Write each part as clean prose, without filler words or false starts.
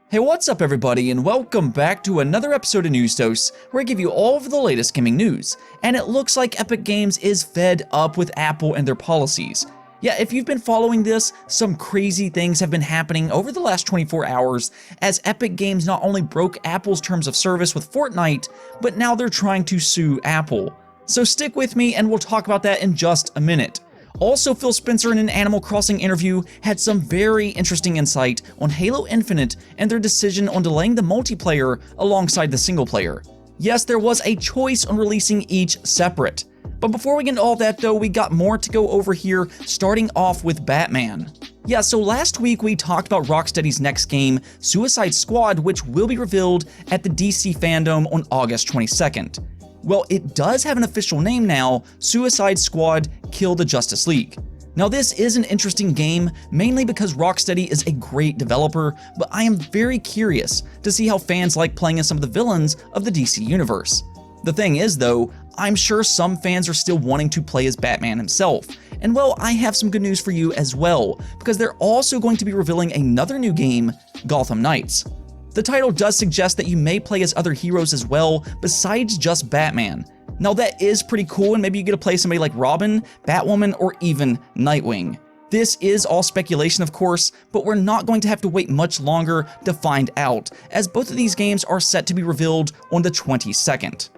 Hey, what's up everybody, and welcome back to another episode of News Dose, where I give you all of the latest gaming news. And it looks like Epic Games is fed up with Apple and their policies. Yeah, if you've been following this, some crazy things have been happening over the last 24 hours, as Epic Games not only broke Apple's terms of service with Fortnite, but now they're trying to sue Apple. So stick with me and we'll talk about that in just a minute. Also, Phil Spencer in an Animal Crossing interview had some very interesting insight on Halo Infinite and their decision on delaying the multiplayer alongside the single player. Yes, there was a choice on releasing each separate. But before we get into all that though, we got more to go over here, starting off with Batman. Yeah, so last week we talked about Rocksteady's next game, Suicide Squad, which will be revealed at the DC Fandom on August 22nd. Well, it does have an official name now, Suicide Squad Kill the Justice League. Now this is an interesting game, mainly because Rocksteady is a great developer, but I am very curious to see how fans like playing as some of the villains of the DC universe. The thing is though, I'm sure some fans are still wanting to play as Batman himself, and well, I have some good news for you as well, because they're also going to be revealing another new game, Gotham Knights. The title does suggest that you may play as other heroes as well, besides just Batman. Now that is pretty cool, and maybe you get to play somebody like Robin, Batwoman, or even Nightwing. This is all speculation of course, but we're not going to have to wait much longer to find out, as both of these games are set to be revealed on the 22nd.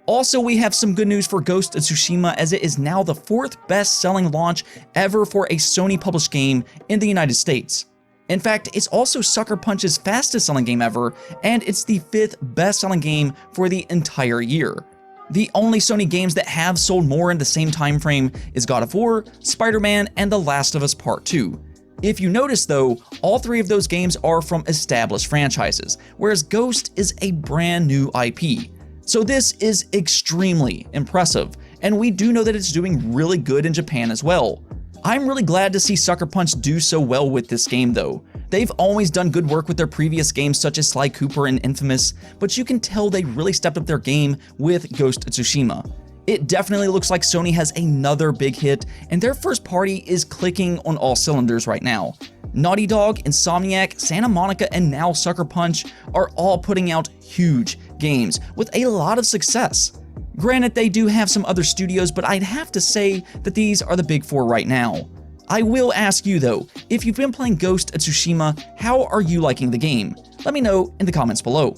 Also, we have some good news for Ghost of Tsushima, as it is now the 4th best-selling launch ever for a Sony-published game in the United States. In fact, it's also Sucker Punch's fastest selling game ever, and it's the 5th best-selling game for the entire year. The only Sony games that have sold more in the same time frame is God of War, Spider-Man, and The Last of Us Part 2. If you notice though, all 3 of those games are from established franchises, whereas Ghost is a brand new IP. So this is extremely impressive, and we do know that it's doing really good in Japan as well. I'm really glad to see Sucker Punch do so well with this game though. They've always done good work with their previous games such as Sly Cooper and Infamous, but you can tell they really stepped up their game with Ghost of Tsushima. It definitely looks like Sony has another big hit, and their first party is clicking on all cylinders right now. Naughty Dog, Insomniac, Santa Monica, and now Sucker Punch are all putting out huge games with a lot of success. Granted, they do have some other studios, but I'd have to say that these are the big 4 right now. I will ask you though, if you've been playing Ghost of Tsushima, how are you liking the game? Let me know in the comments below.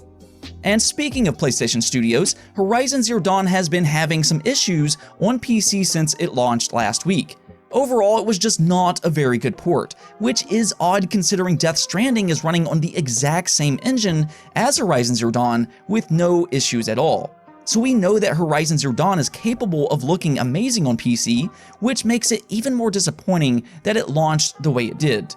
And speaking of PlayStation Studios, Horizon Zero Dawn has been having some issues on PC since it launched last week. Overall, it was just not a very good port, which is odd considering Death Stranding is running on the exact same engine as Horizon Zero Dawn with no issues at all. So we know that Horizon Zero Dawn is capable of looking amazing on PC, which makes it even more disappointing that it launched the way it did.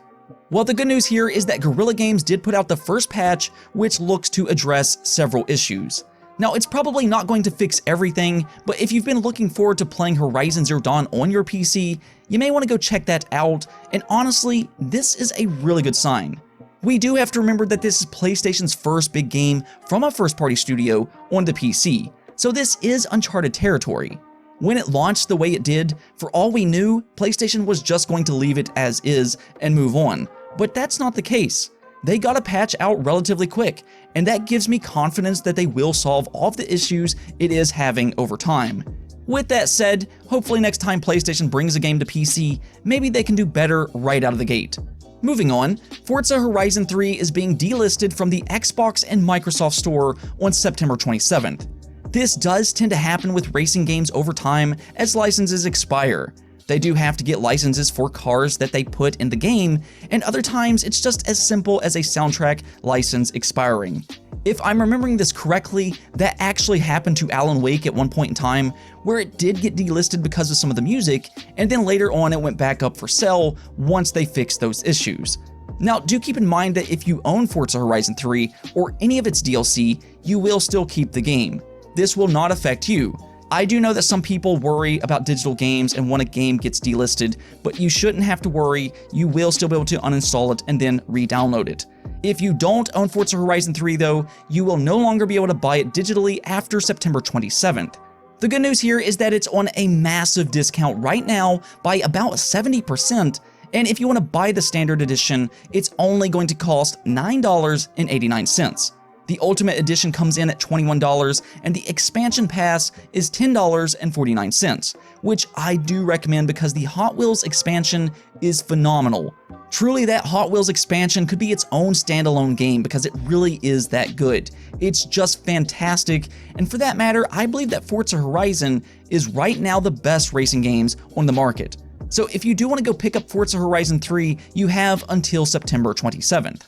Well, the good news here is that Guerrilla Games did put out the first patch, which looks to address several issues. Now, it's probably not going to fix everything, but if you've been looking forward to playing Horizon Zero Dawn on your PC, you may want to go check that out, and honestly, this is a really good sign. We do have to remember that this is PlayStation's first big game from a first-party studio on the PC, so this is uncharted territory. When it launched the way it did, for all we knew, PlayStation was just going to leave it as is and move on, but that's not the case. They got a patch out relatively quick, and that gives me confidence that they will solve all of the issues it is having over time. With that said, hopefully next time PlayStation brings a game to PC, maybe they can do better right out of the gate. Moving on, Forza Horizon 3 is being delisted from the Xbox and Microsoft Store on September 27th. This does tend to happen with racing games over time as licenses expire. They do have to get licenses for cars that they put in the game, and other times it's just as simple as a soundtrack license expiring. If I'm remembering this correctly, that actually happened to Alan Wake at one point in time, where it did get delisted because of some of the music, and then later on it went back up for sale once they fixed those issues. Now, do keep in mind that if you own Forza Horizon 3 or any of its DLC, you will still keep the game. This will not affect you. I do know that some people worry about digital games and when a game gets delisted, but you shouldn't have to worry. You will still be able to uninstall it and then re-download it. If you don't own Forza Horizon 3 though, you will no longer be able to buy it digitally after September 27th. The good news here is that it's on a massive discount right now by about 70%, And if you want to buy the standard edition, it's only going to cost $9.89. The Ultimate Edition comes in at $21, and the Expansion Pass is $10.49, which I do recommend because the Hot Wheels expansion is phenomenal. Truly, that Hot Wheels expansion could be its own standalone game because it really is that good. It's just fantastic, and for that matter, I believe that Forza Horizon is right now the best racing games on the market. So if you do want to go pick up Forza Horizon 3, you have until September 27th.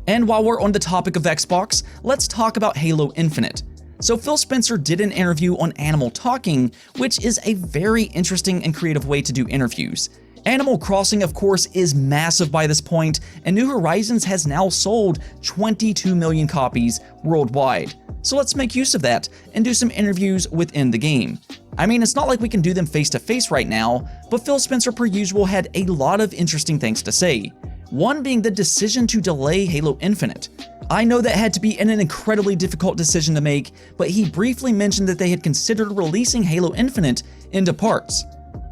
And while we're on the topic of Xbox, let's talk about Halo Infinite. So Phil Spencer did an interview on Animal Talking, which is a very interesting and creative way to do interviews. Animal Crossing, of course, is massive by this point, and New Horizons has now sold 22 million copies worldwide. So let's make use of that and do some interviews within the game. I mean, it's not like we can do them face to face right now, but Phil Spencer, per usual, had a lot of interesting things to say. One being the decision to delay Halo Infinite. I know that had to be an incredibly difficult decision to make, but he briefly mentioned that they had considered releasing Halo Infinite into parts.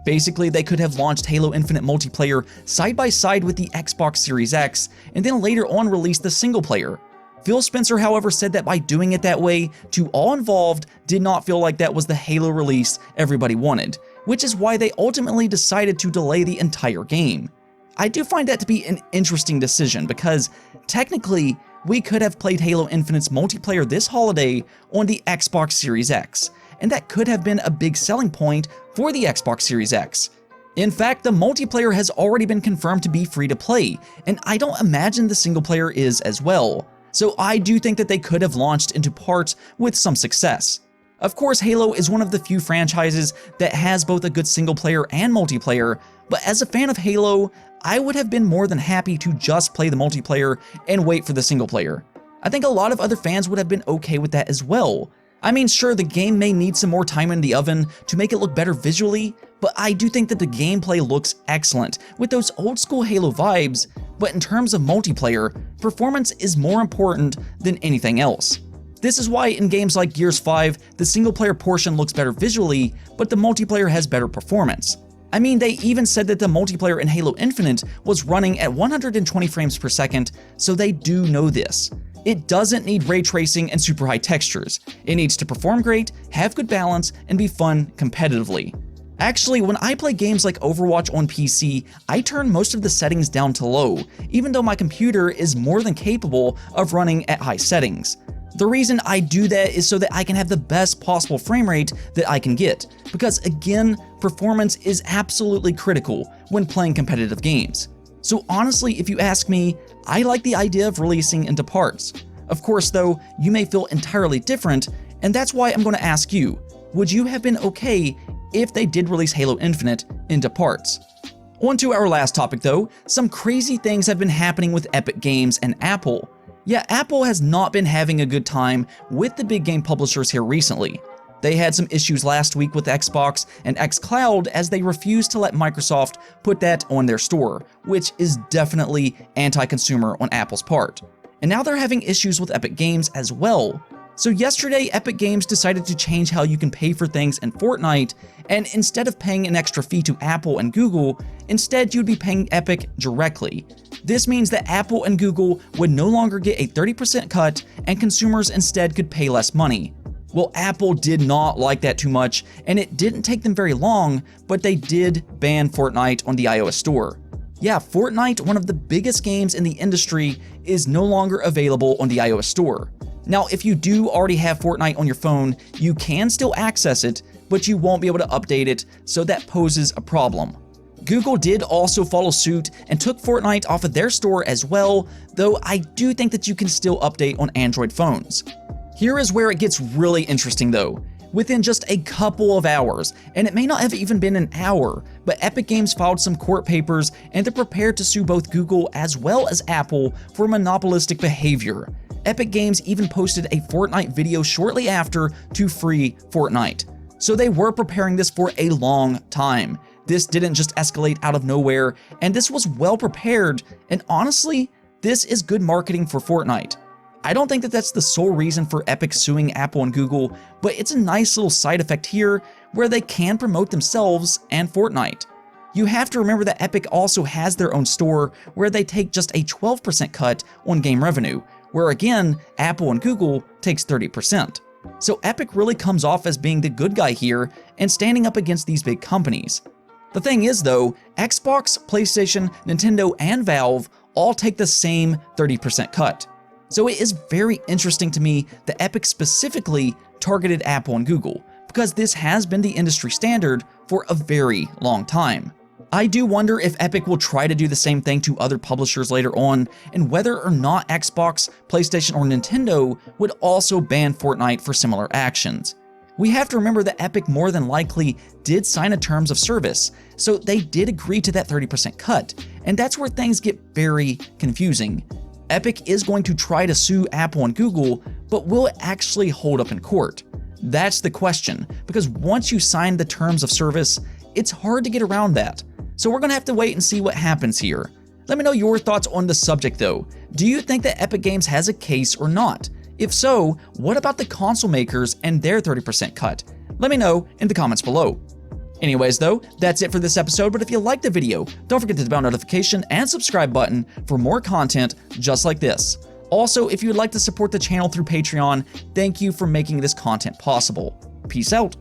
Basically, they could have launched Halo Infinite multiplayer side by side with the Xbox Series X, and then later on released the single player. Phil Spencer, however, said that by doing it that way, to all involved did not feel like that was the Halo release everybody wanted, which is why they ultimately decided to delay the entire game. I do find that to be an interesting decision because, technically, we could have played Halo Infinite's multiplayer this holiday on the Xbox Series X, and that could have been a big selling point for the Xbox Series X. In fact, the multiplayer has already been confirmed to be free to play, and I don't imagine the single player is as well. So I do think that they could have launched into parts with some success. Of course, Halo is one of the few franchises that has both a good single player and multiplayer, but as a fan of Halo, I would have been more than happy to just play the multiplayer and wait for the single player. I think a lot of other fans would have been okay with that as well. I mean, sure, the game may need some more time in the oven to make it look better visually, but I do think that the gameplay looks excellent with those old school Halo vibes, but in terms of multiplayer, performance is more important than anything else. This is why in games like Gears 5, the single player portion looks better visually, but the multiplayer has better performance. I mean, they even said that the multiplayer in Halo Infinite was running at 120 frames per second, so they do know this. It doesn't need ray tracing and super high textures. It needs to perform great, have good balance, and be fun competitively. Actually, when I play games like Overwatch on PC, I turn most of the settings down to low, even though my computer is more than capable of running at high settings. The reason I do that is so that I can have the best possible frame rate that I can get, because again, performance is absolutely critical when playing competitive games. So honestly, if you ask me, I like the idea of releasing into parts. Of course though, you may feel entirely different, and that's why I'm going to ask you, would you have been okay if they did release Halo Infinite into parts? On to our last topic though, some crazy things have been happening with Epic Games and Apple. Yeah, Apple has not been having a good time with the big game publishers here recently. They had some issues last week with Xbox and xCloud as they refused to let Microsoft put that on their store, which is definitely anti-consumer on Apple's part. And now they're having issues with Epic Games as well. So yesterday, Epic Games decided to change how you can pay for things in Fortnite, and instead of paying an extra fee to Apple and Google, instead you'd be paying Epic directly. This means that Apple and Google would no longer get a 30% cut, and consumers instead could pay less money. Well, Apple did not like that too much, and it didn't take them very long, but they did ban Fortnite on the iOS store. Yeah, Fortnite, one of the biggest games in the industry, is no longer available on the iOS store. Now, if you do already have Fortnite on your phone, you can still access it, but you won't be able to update it, so that poses a problem. Google did also follow suit and took Fortnite off of their store as well, though I do think that you can still update on Android phones. Here is where it gets really interesting though. Within just a couple of hours, and it may not have even been an hour, but Epic Games filed some court papers and they're prepared to sue both Google as well as Apple for monopolistic behavior. Epic Games even posted a Fortnite video shortly after to free Fortnite. So they were preparing this for a long time. This didn't just escalate out of nowhere, and this was well prepared, and honestly, this is good marketing for Fortnite. I don't think that that's the sole reason for Epic suing Apple and Google, but it's a nice little side effect here where they can promote themselves and Fortnite. You have to remember that Epic also has their own store where they take just a 12% cut on game revenue, where again, Apple and Google takes 30%. So Epic really comes off as being the good guy here and standing up against these big companies. The thing is though, Xbox, PlayStation, Nintendo, and Valve all take the same 30% cut. So it is very interesting to me that Epic specifically targeted Apple and Google, because this has been the industry standard for a very long time. I do wonder if Epic will try to do the same thing to other publishers later on, and whether or not Xbox, PlayStation, or Nintendo would also ban Fortnite for similar actions. We have to remember that Epic more than likely did sign a terms of service, so they did agree to that 30% cut, and that's where things get very confusing. Epic is going to try to sue Apple and Google, but will it actually hold up in court? That's the question, because once you sign the terms of service, it's hard to get around that. So we're gonna have to wait and see what happens here. Let me know your thoughts on the subject though. Do you think that Epic Games has a case or not? If so, what about the console makers and their 30% cut? Let me know in the comments below. Anyways though, that's it for this episode, but if you liked the video, don't forget to hit the bell notification and subscribe button for more content just like this. Also, if you would like to support the channel through Patreon, thank you for making this content possible. Peace out.